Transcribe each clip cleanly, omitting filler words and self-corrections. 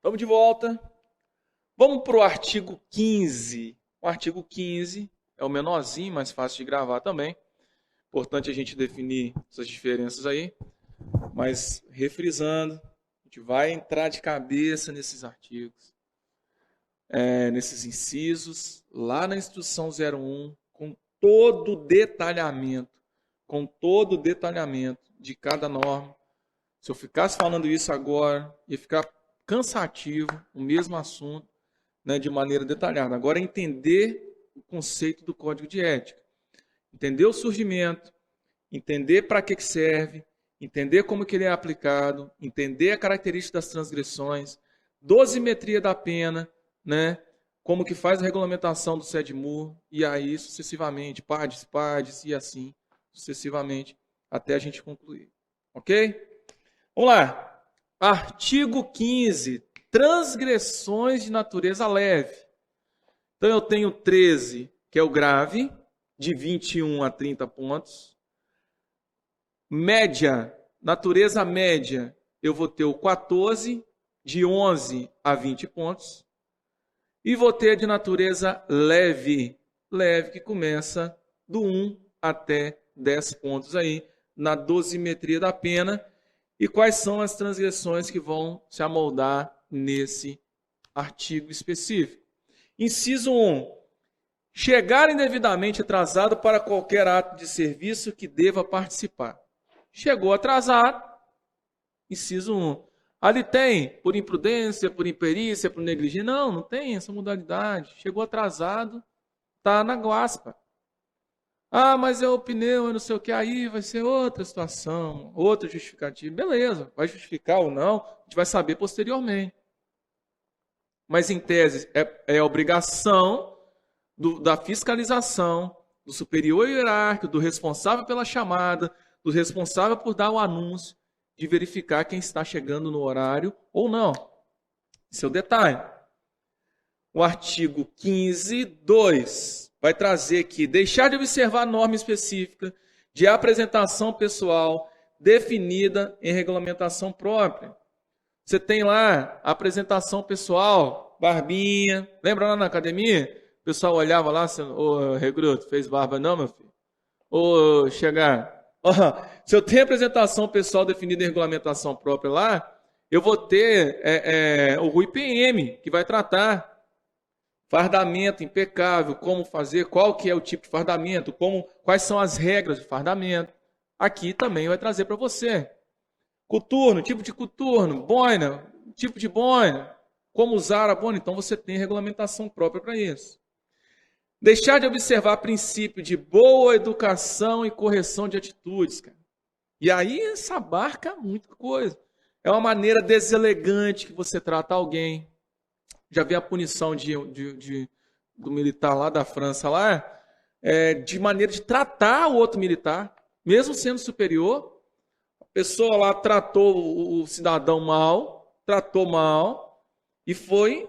Estamos de volta. Vamos para o artigo 15. O artigo 15 é o menorzinho, mais fácil de gravar também. Importante a gente definir essas diferenças aí. Mas, refrisando, a gente vai entrar de cabeça nesses artigos, nesses incisos, lá na instrução 01, com todo o detalhamento de cada norma. Se eu ficasse falando isso agora, ia ficar cansativo, o mesmo assunto, né, de maneira detalhada. Agora, entender o conceito do Código de Ética. Entender o surgimento, entender para que serve, entender como que ele é aplicado, entender a característica das transgressões, dosimetria da pena, né, como que faz a regulamentação do SEDMUR, e aí sucessivamente, PADs, e assim sucessivamente, até a gente concluir. Ok? Vamos lá. Artigo 15. Transgressões de natureza leve. Então eu tenho 13, que é o grave, de 21 a 30 pontos. Média, natureza média, eu vou ter o 14, de 11 a 20 pontos. E vou ter de natureza leve, que começa do 1 até 10 pontos aí, na dosimetria da pena. E quais são as transgressões que vão se amoldar nesse artigo específico? Inciso 1. Chegar indevidamente atrasado para qualquer ato de serviço que deva participar. Chegou atrasado, inciso 1. Ali tem, por imprudência, por imperícia, por negligência. Não tem essa modalidade. Chegou atrasado, está na guaspa. Ah, mas é o pneu, eu não sei o que, aí vai ser outra situação, outra justificativa. Beleza, vai justificar ou não, a gente vai saber posteriormente. Mas, em tese, é obrigação da fiscalização, do superior hierárquico, do responsável pela chamada, do responsável por dar o anúncio, de verificar quem está chegando no horário ou não. Esse é o detalhe. O artigo 15, 2... vai trazer que deixar de observar norma específica de apresentação pessoal definida em regulamentação própria. Você tem lá a apresentação pessoal, barbinha. Lembra lá na academia? O pessoal olhava lá, ô recruto, fez barba não, meu filho? Ô, chegar. Se eu tenho apresentação pessoal definida em regulamentação própria lá, eu vou ter o IPM, que vai tratar. Fardamento impecável, como fazer, qual que é o tipo de fardamento, quais são as regras de fardamento. Aqui também vai trazer para você. Coturno, tipo de coturno, boina, tipo de boina, como usar a boina. Então você tem regulamentação própria para isso. Deixar de observar princípio de boa educação e correção de atitudes, cara. E aí isso abarca muita coisa. É uma maneira deselegante que você trata alguém. Já vi a punição do militar lá da França, de maneira de tratar o outro militar, mesmo sendo superior. A pessoa lá tratou o cidadão mal, tratou mal e foi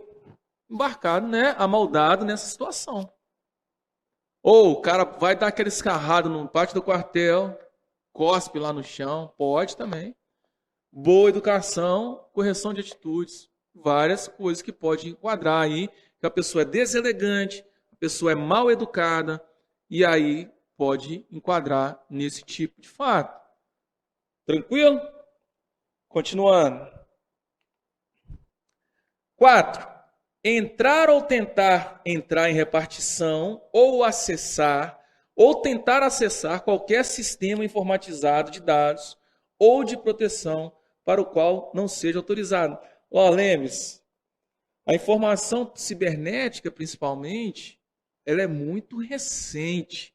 embarcado, né, amoldado nessa situação. Ou o cara vai dar aquele escarrado no pátio do quartel, cospe lá no chão, pode também. Boa educação, correção de atitudes. Várias coisas que pode enquadrar aí, que a pessoa é deselegante, a pessoa é mal educada, e aí pode enquadrar nesse tipo de fato. Tranquilo? Continuando. 4. Entrar ou tentar entrar em repartição, ou acessar, ou tentar acessar qualquer sistema informatizado de dados ou de proteção para o qual não seja autorizado. Lembre-se, a informação cibernética, principalmente, ela é muito recente.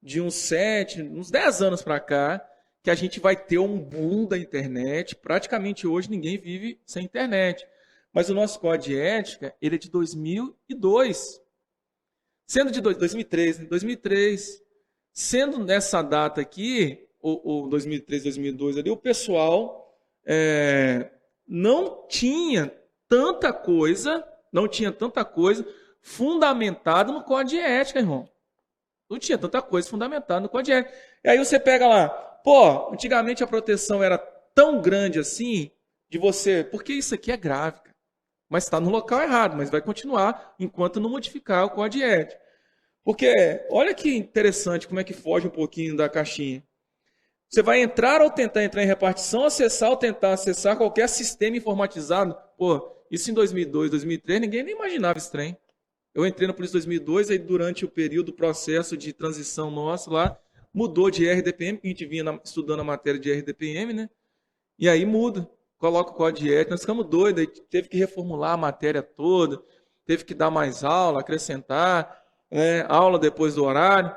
De uns 10 anos para cá, que a gente vai ter um boom da internet. Praticamente hoje ninguém vive sem internet. Mas o nosso Código de Ética, ele é de 2002. Sendo de 2003, né? 2003. Sendo nessa data aqui, o 2003, 2002, ali, o pessoal não tinha tanta coisa fundamentada no Código de Ética, irmão. Não tinha tanta coisa fundamentada no Código de Ética. E aí você pega lá, antigamente a proteção era tão grande assim de você, porque isso aqui é grave, cara. mas está no local errado, mas vai continuar enquanto não modificar o código ético. Porque, olha que interessante como é que foge um pouquinho da caixinha. Você vai entrar ou tentar entrar em repartição, acessar ou tentar acessar qualquer sistema informatizado. Pô, isso em 2002, 2003, ninguém nem imaginava esse trem. Eu entrei na polícia em 2002, aí durante o período, o processo de transição nosso lá, mudou de RDPM, que a gente vinha estudando a matéria de RDPM, né? E aí muda, coloca o código de ética. Nós ficamos doidos, aí teve que reformular a matéria toda, teve que dar mais aula, acrescentar, né? Aula depois do horário.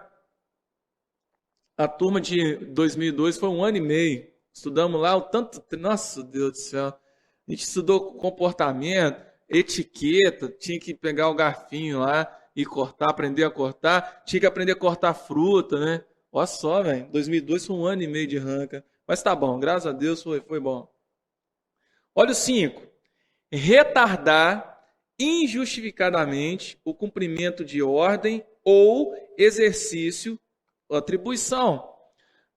A turma de 2002 foi 1 ano e meio. Estudamos lá o tanto... Nossa, Deus do céu. A gente estudou comportamento, etiqueta, tinha que pegar o garfinho lá e cortar, aprender a cortar. Tinha que aprender a cortar fruta, né? Olha só, velho. 2002 foi 1 ano e meio de ranca. Mas tá bom, graças a Deus foi bom. Olha o 5. Retardar injustificadamente o cumprimento de ordem ou exercício ou atribuição.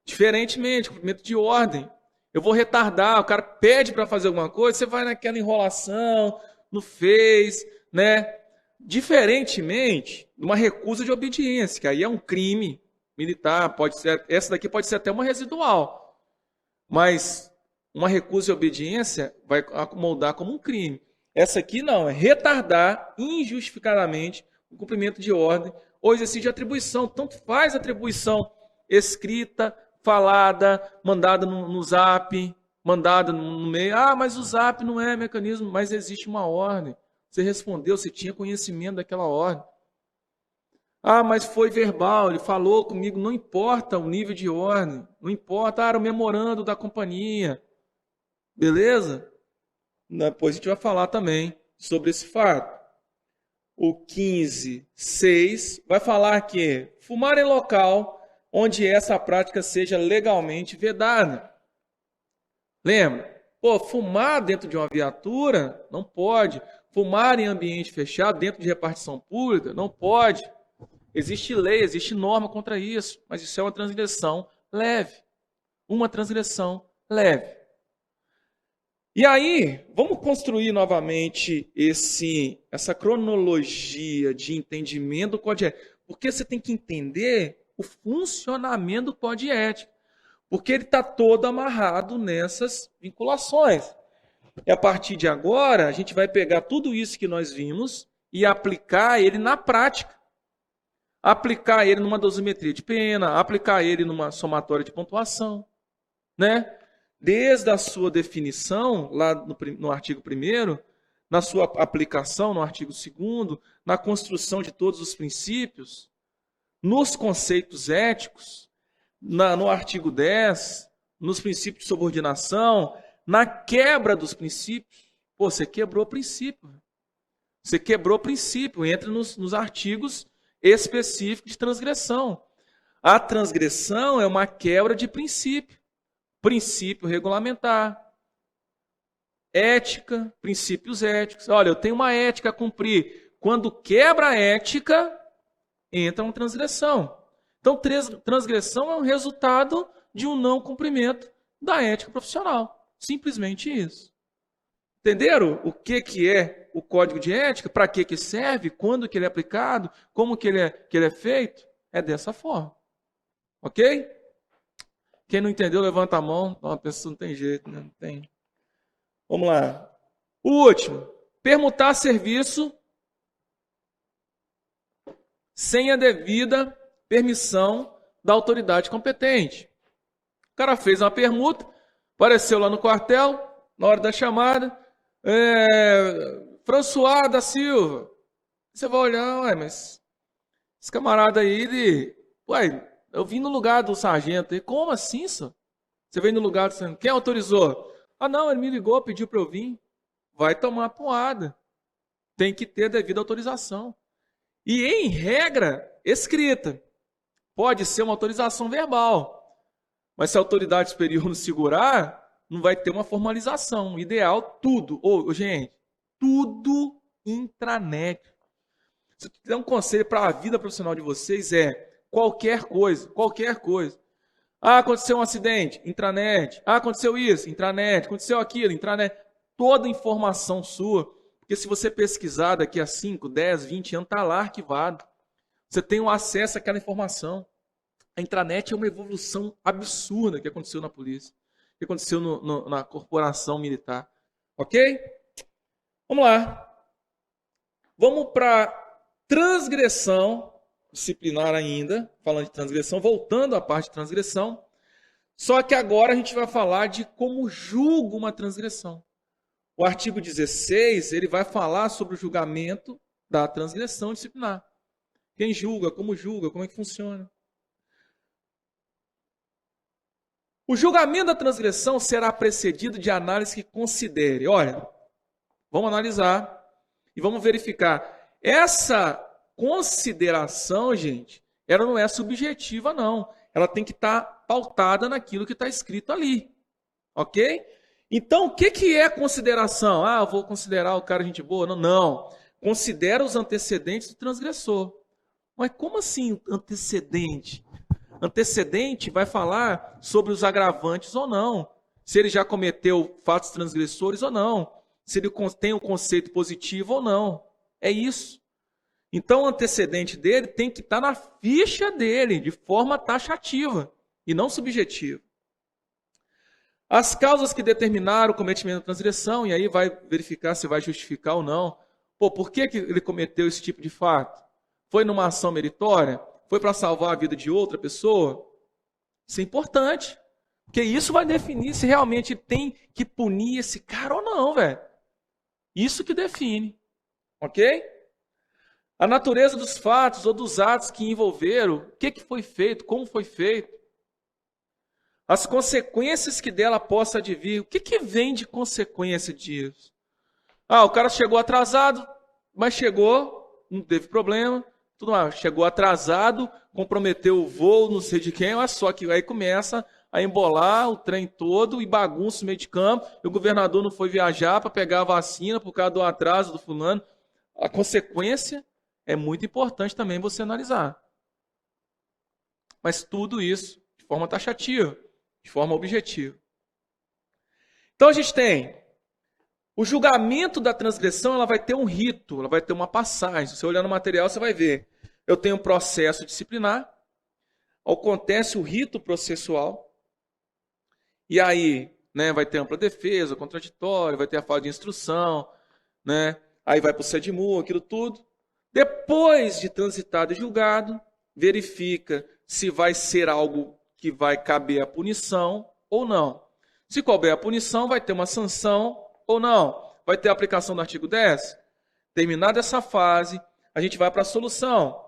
Diferentemente, cumprimento de ordem. Eu vou retardar, o cara pede para fazer alguma coisa, você vai naquela enrolação, não fez, né? Diferentemente de uma recusa de obediência, que aí é um crime militar, pode ser, essa daqui pode ser até uma residual, mas uma recusa de obediência vai moldar como um crime. Essa aqui não, é retardar injustificadamente o cumprimento de ordem ou exercício de atribuição. Tanto faz atribuição escrita, falada, mandada no zap, mandada no meio. Ah, mas o zap não é mecanismo, mas existe uma ordem. Você respondeu, você tinha conhecimento daquela ordem. Ah, mas foi verbal, ele falou comigo, não importa o nível de ordem, não importa, era o memorando da companhia. Beleza? Depois a gente vai falar também sobre esse fato. O 15.6 vai falar que fumar em local onde essa prática seja legalmente vedada. Lembra? Pô, fumar dentro de uma viatura não pode. Fumar em ambiente fechado, dentro de repartição pública, não pode. Existe lei, existe norma contra isso, mas isso é uma transgressão leve. Uma transgressão leve. E aí, vamos construir novamente essa cronologia de entendimento do código ético. Porque você tem que entender o funcionamento do código ético. Porque ele está todo amarrado nessas vinculações. E a partir de agora, a gente vai pegar tudo isso que nós vimos e aplicar ele na prática. Aplicar ele numa dosimetria de pena, aplicar ele numa somatória de pontuação, né? Desde a sua definição, lá no artigo 1º, na sua aplicação no artigo 2º, na construção de todos os princípios, nos conceitos éticos, no artigo 10, nos princípios de subordinação, na quebra dos princípios. Pô, você quebrou o princípio. Você quebrou o princípio. Entra nos artigos específicos de transgressão. A transgressão é uma quebra de princípio. Princípio regulamentar. Ética, princípios éticos. Olha, eu tenho uma ética a cumprir. Quando quebra a ética, entra uma transgressão. Então, transgressão é um resultado de um não cumprimento da ética profissional. Simplesmente isso. Entenderam o que é o código de ética? Para que serve? Quando que ele é aplicado? Como que ele é feito? É dessa forma. Ok? Quem não entendeu, levanta a mão. Não, a pessoa não tem jeito, né? Não tem. Vamos lá. O último. Permutar serviço sem a devida permissão da autoridade competente. O cara fez uma permuta, apareceu lá no quartel, na hora da chamada, François da Silva. Você vai olhar, ué, mas esse camarada aí, eu vim no lugar do sargento. E como assim, senhor? Você veio no lugar do sargento. Quem autorizou? Ah, não, ele me ligou, pediu para eu vir. Vai tomar porrada. Tem que ter a devida autorização. E em regra escrita. Pode ser uma autorização verbal. Mas se a autoridade superior não segurar, não vai ter uma formalização. O ideal, tudo. Gente, tudo intranet. Se eu der um conselho para a vida profissional de vocês qualquer coisa. Ah, aconteceu um acidente, intranet. Ah, aconteceu isso, intranet. Aconteceu aquilo, intranet. Toda informação sua. Porque se você pesquisar daqui a 5, 10, 20 anos, está lá arquivado. Você tem o acesso àquela informação. A intranet é uma evolução absurda que aconteceu na polícia, que aconteceu na corporação militar. Ok? Vamos lá. Vamos para transgressão disciplinar ainda, falando de transgressão, voltando à parte de transgressão. Só que agora a gente vai falar de como julga uma transgressão. O artigo 16, ele vai falar sobre o julgamento da transgressão disciplinar. Quem julga, como é que funciona. O julgamento da transgressão será precedido de análise que considere. Olha, vamos analisar e vamos verificar. Essa consideração, gente, ela não é subjetiva, não. Ela tem que estar pautada naquilo que está escrito ali. Ok? Então, o que é consideração? Eu vou considerar o cara gente boa? Não. Considera os antecedentes do transgressor. Mas como assim antecedente? Antecedente vai falar sobre os agravantes ou não. Se ele já cometeu fatos transgressores ou não. Se ele tem um conceito positivo ou não. É isso. Então, o antecedente dele tem que estar na ficha dele, de forma taxativa e não subjetiva. As causas que determinaram o cometimento da transgressão, e aí vai verificar se vai justificar ou não. Por que ele cometeu esse tipo de fato? Foi numa ação meritória? Foi para salvar a vida de outra pessoa? Isso é importante. Porque isso vai definir se realmente tem que punir esse cara ou não, velho. Isso que define. Ok? A natureza dos fatos ou dos atos que envolveram, o que foi feito, como foi feito. As consequências que dela possa advir. O que vem de consequência disso? O cara chegou atrasado, mas chegou, não teve problema. Tudo mais. Chegou atrasado, comprometeu o voo, não sei de quem, mas só que aí começa a embolar o trem todo e bagunça o meio de campo. E o governador não foi viajar para pegar a vacina por causa do atraso do fulano. A consequência é muito importante também você analisar. Mas tudo isso de forma taxativa, de forma objetiva. Então a gente tem o julgamento da transgressão, ela vai ter um rito, ela vai ter uma passagem. Se você olhar no material, você vai ver. Eu tenho um processo disciplinar, acontece o rito processual, e aí vai ter ampla defesa, contraditório, vai ter a fala de instrução, aí vai para o SEDMU, aquilo tudo. Depois de transitado e julgado, verifica se vai ser algo que vai caber a punição ou não. Se couber a punição, vai ter uma sanção ou não. Vai ter a aplicação do artigo 10? Terminada essa fase, a gente vai para a solução.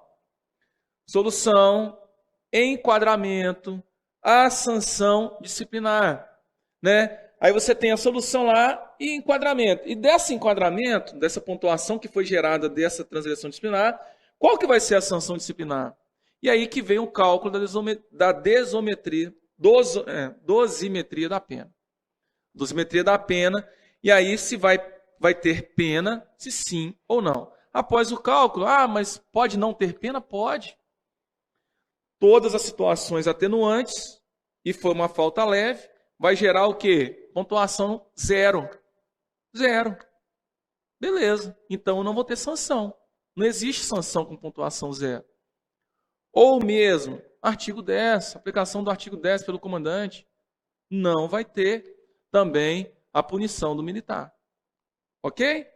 Solução, enquadramento, a sanção disciplinar. Aí você tem a solução lá e enquadramento. E desse enquadramento, dessa pontuação que foi gerada dessa transgressão disciplinar, qual que vai ser a sanção disciplinar? E aí que vem o cálculo da dosimetria da pena. Dosimetria da pena. E aí se vai ter pena, se sim ou não. Após o cálculo, mas pode não ter pena? Pode. Todas as situações atenuantes, e foi uma falta leve, vai gerar o quê? Pontuação 0. 0. Beleza. Então eu não vou ter sanção. Não existe sanção com pontuação 0. Ou mesmo, artigo 10, aplicação do artigo 10 pelo comandante, não vai ter também a punição do militar. Ok?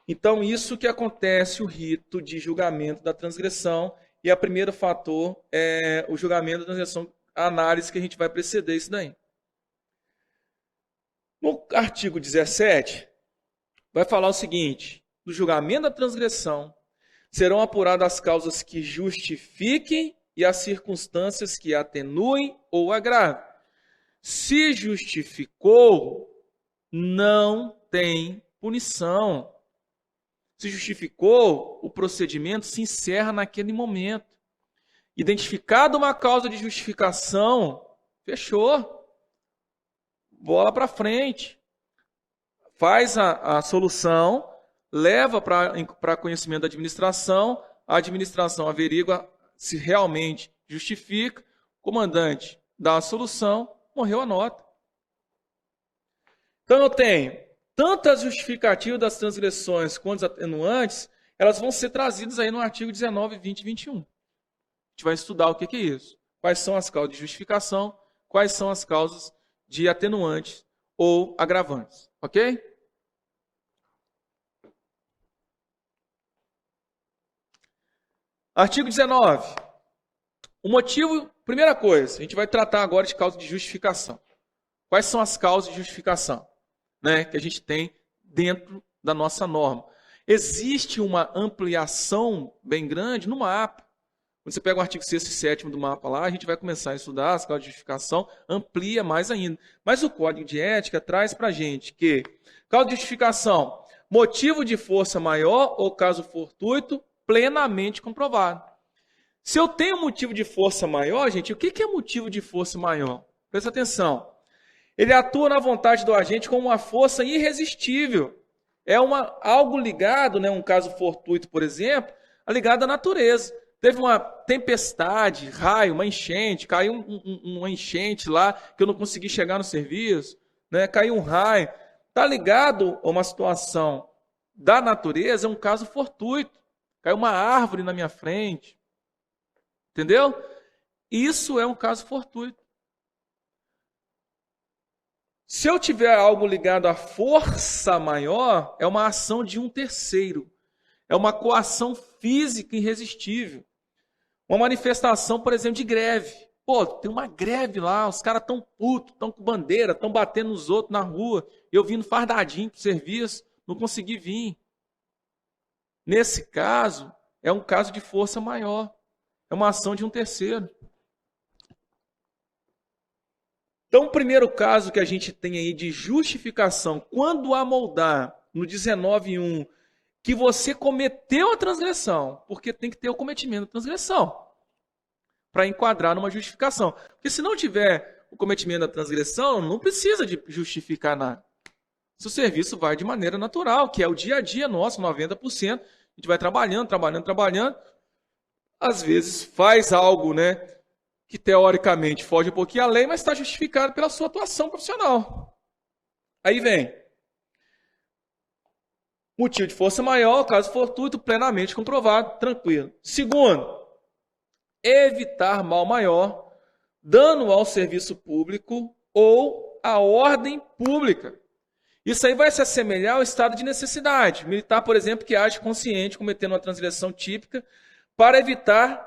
Então, isso que acontece, o rito de julgamento da transgressão, e o primeiro fator é o julgamento da transgressão, a análise que a gente vai preceder isso daí. No artigo 17, vai falar o seguinte: no julgamento da transgressão, serão apuradas as causas que justifiquem e as circunstâncias que atenuem ou agravem. Se justificou, não tem punição. Se justificou, o procedimento se encerra naquele momento. Identificada uma causa de justificação, fechou. Bola para frente. Faz a solução, leva para conhecimento da administração, a administração averigua se realmente justifica, o comandante dá a solução, morreu a nota. Então eu tenho tanto as justificativas das transgressões quanto os atenuantes, elas vão ser trazidas aí no artigo 19, 20 e 21. A gente vai estudar o que é isso. Quais são as causas de justificação, quais são as causas de atenuantes ou agravantes. Ok? Artigo 19. O motivo, primeira coisa, a gente vai tratar agora de causa de justificação. Quais são as causas de justificação, né, que a gente tem dentro da nossa norma? Existe uma ampliação bem grande no mapa. Quando você pega o artigo 6º e 7º do mapa lá, a gente vai começar a estudar as causas de justificação, amplia mais ainda. Mas o Código de Ética traz para a gente que causa de justificação, motivo de força maior ou caso fortuito, plenamente comprovado. Se eu tenho motivo de força maior, gente, o que é motivo de força maior? Presta atenção. Ele atua na vontade do agente como uma força irresistível. É algo ligado, né, um caso fortuito, por exemplo, ligado à natureza. Teve uma tempestade, raio, uma enchente, caiu uma enchente lá que eu não consegui chegar no serviço, né, caiu um raio. Está ligado a uma situação da natureza, é um caso fortuito. Caiu uma árvore na minha frente. Entendeu? Isso é um caso fortuito. Se eu tiver algo ligado à força maior, é uma ação de um terceiro. É uma coação física irresistível. Uma manifestação, por exemplo, de greve. Pô, tem uma greve lá, os caras estão putos, estão com bandeira, estão batendo nos outros na rua. Eu vindo fardadinho para o serviço, não consegui vir. Nesse caso, é um caso de força maior. É uma ação de um terceiro. Então, o primeiro caso que a gente tem aí de justificação, quando amoldar no 19.1, que você cometeu a transgressão, porque tem que ter o cometimento da transgressão, para enquadrar numa justificação. Porque se não tiver o cometimento da transgressão, não precisa de justificar nada. Se o serviço vai de maneira natural, que é o dia a dia nosso, 90%, a gente vai trabalhando, às vezes faz algo, né, que teoricamente foge um pouquinho à lei, mas está justificado pela sua atuação profissional. Aí vem motivo de força maior, caso fortuito, plenamente comprovado, tranquilo. Segundo, evitar mal maior, dano ao serviço público ou à ordem pública. Isso aí vai se assemelhar ao estado de necessidade. Militar, por exemplo, que age consciente, cometendo uma transgressão típica, para evitar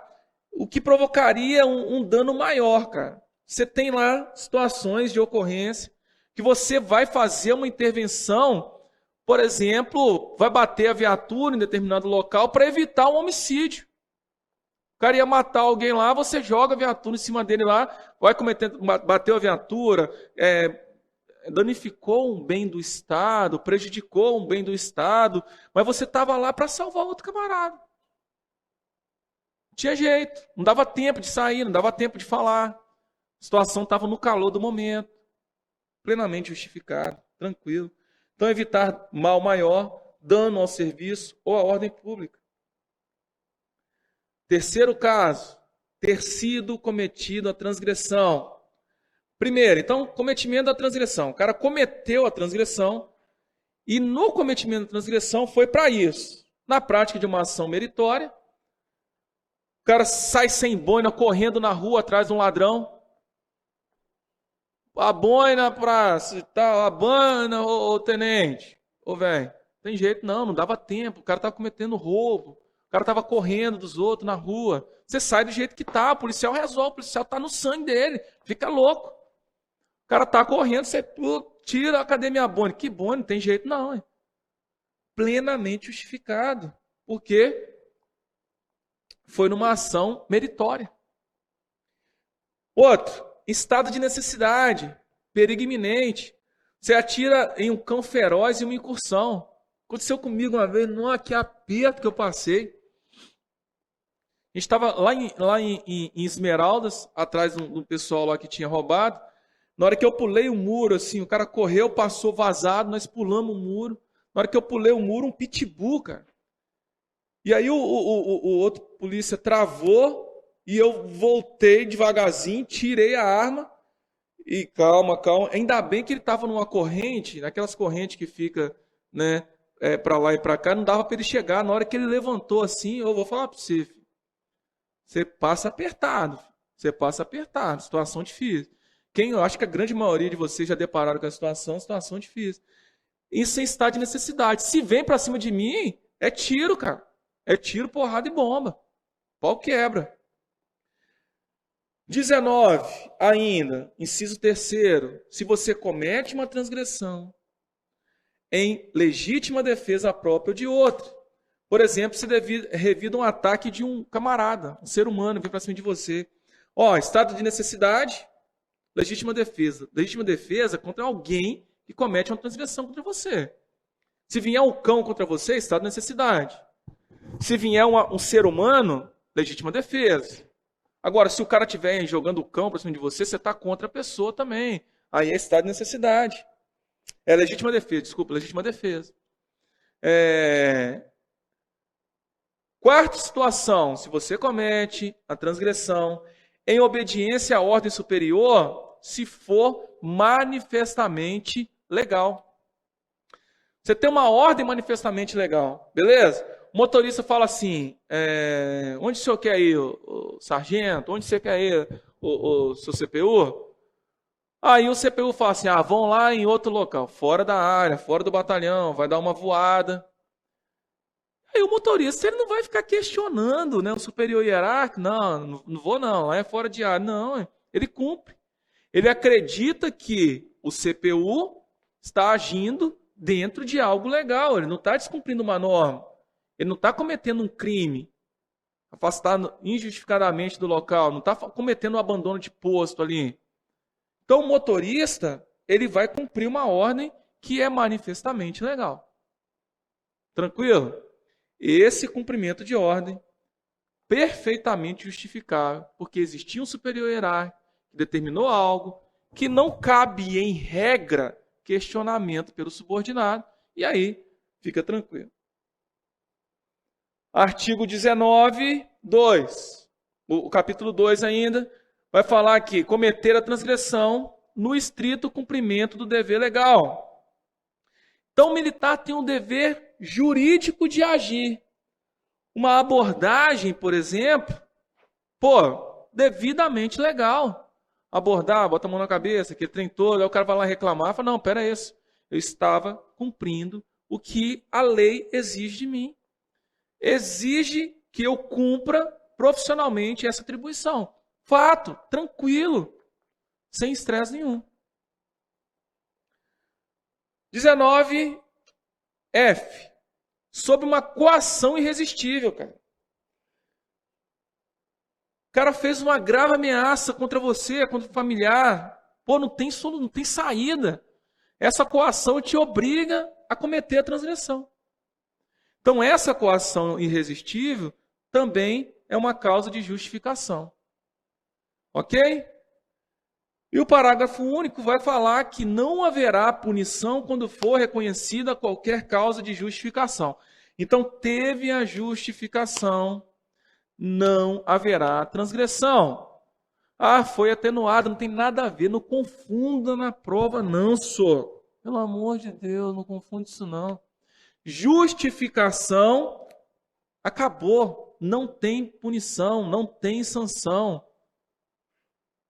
o que provocaria um dano maior, cara. Você tem lá situações de ocorrência que você vai fazer uma intervenção, por exemplo, vai bater a viatura em determinado local para evitar um homicídio. O cara ia matar alguém lá, você joga a viatura em cima dele lá, vai cometendo, bateu a viatura, danificou um bem do Estado, prejudicou um bem do Estado, mas você estava lá para salvar outro camarada. Não tinha jeito, não dava tempo de sair, não dava tempo de falar. A situação estava no calor do momento, plenamente justificado, tranquilo. Então, evitar mal maior, dano ao serviço ou à ordem pública. Terceiro caso, ter sido cometido a transgressão. Primeiro, então, cometimento da transgressão. O cara cometeu a transgressão e no cometimento da transgressão foi para isso. Na prática de uma ação meritória, o cara sai sem boina, correndo na rua atrás de um ladrão. A boina pra tal, a boina, ô tenente. Ô velho, tem jeito não dava tempo. O cara tava cometendo roubo. O cara tava correndo dos outros na rua. Você sai do jeito que tá, o policial resolve, o policial tá no sangue dele. Fica louco. O cara tá correndo, você tira, cadê minha boina? Que boina, não tem jeito não. Hein? Plenamente justificado. Por quê? Foi numa ação meritória. Outro. Estado de necessidade, perigo iminente. Você atira em um cão feroz e uma incursão. Aconteceu comigo uma vez, que aperto que eu passei. A gente estava lá em Esmeraldas, atrás do pessoal lá que tinha roubado. Na hora que eu pulei o muro, assim, o cara correu, passou vazado, nós pulamos o muro. Na hora que eu pulei o muro, um pitbull, cara. E aí o outro polícia travou. E eu voltei devagarzinho, tirei a arma E calma, calma. Ainda bem que ele estava numa corrente, naquelas correntes que fica, né, para lá e para cá, não dava para ele chegar. Na hora que ele levantou assim, eu vou falar para você, filho, você passa apertado. Você passa apertado, situação difícil. Quem eu acho que a grande maioria de vocês já depararam com a situação difícil. Isso em estado de necessidade. Se vem para cima de mim, é tiro, cara. É tiro, porrada e bomba. Pau quebra. 19, ainda, inciso terceiro, se você comete uma transgressão em legítima defesa própria ou de outro. Por exemplo, se revida um ataque de um camarada, um ser humano, vem para cima de você. Ó, estado de necessidade, legítima defesa. Legítima defesa contra alguém que comete uma transgressão contra você. Se vier um cão contra você, estado de necessidade. Se vier um ser humano, legítima defesa. Agora, se o cara estiver jogando o cão para cima de você, você está contra a pessoa também. Aí é estado de necessidade. É legítima defesa, desculpa, legítima defesa. Quarta situação, se você comete a transgressão em obediência à ordem superior, se for manifestamente legal. Você tem uma ordem manifestamente legal, beleza? O motorista fala assim, onde o senhor quer ir, o sargento? Onde você quer ir, o seu CPU? Aí o CPU fala assim, vão lá em outro local, fora da área, fora do batalhão, vai dar uma voada. Aí o motorista, ele não vai ficar questionando, né, o superior hierárquico, não vou não, lá é fora de área. Não, ele cumpre. Ele acredita que o CPU está agindo dentro de algo legal, ele não está descumprindo uma norma. Ele não está cometendo um crime, afastado injustificadamente do local, não está cometendo um abandono de posto ali. Então o motorista, ele vai cumprir uma ordem que é manifestamente legal. Tranquilo? Esse cumprimento de ordem, perfeitamente justificável, porque existia um superior hierárquico que determinou algo que não cabe em regra questionamento pelo subordinado, e aí fica tranquilo. Artigo 19, 2. O capítulo 2 ainda vai falar que cometer a transgressão no estrito cumprimento do dever legal. Então, o militar tem um dever jurídico de agir. Uma abordagem, por exemplo, devidamente legal. Abordar, bota a mão na cabeça, aquele trem todo, aí o cara vai lá reclamar, fala, não, pera aí, eu estava cumprindo o que a lei exige de mim. Exige que eu cumpra profissionalmente essa atribuição. Fato, tranquilo, sem estresse nenhum. 19, F. Sob uma coação irresistível, cara. O cara fez uma grave ameaça contra você, contra o familiar. Não tem saída. Essa coação te obriga a cometer a transgressão. Então, essa coação irresistível também é uma causa de justificação. Ok? E o parágrafo único vai falar que não haverá punição quando for reconhecida qualquer causa de justificação. Então, teve a justificação, não haverá transgressão. Foi atenuado, não tem nada a ver, não confunda na prova não, senhor. Pelo amor de Deus, não confunda isso não. Justificação, acabou, não tem punição, não tem sanção.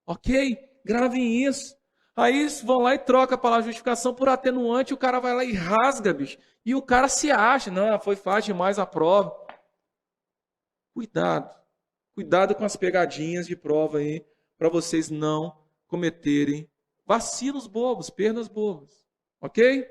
Ok? Gravem isso. Aí vão lá e trocam a palavra justificação por atenuante, o cara vai lá e rasga, bicho. E o cara se acha, não, foi fácil demais a prova. Cuidado. Cuidado com as pegadinhas de prova aí, para vocês não cometerem vacilos bobos, perdas bobas. Ok?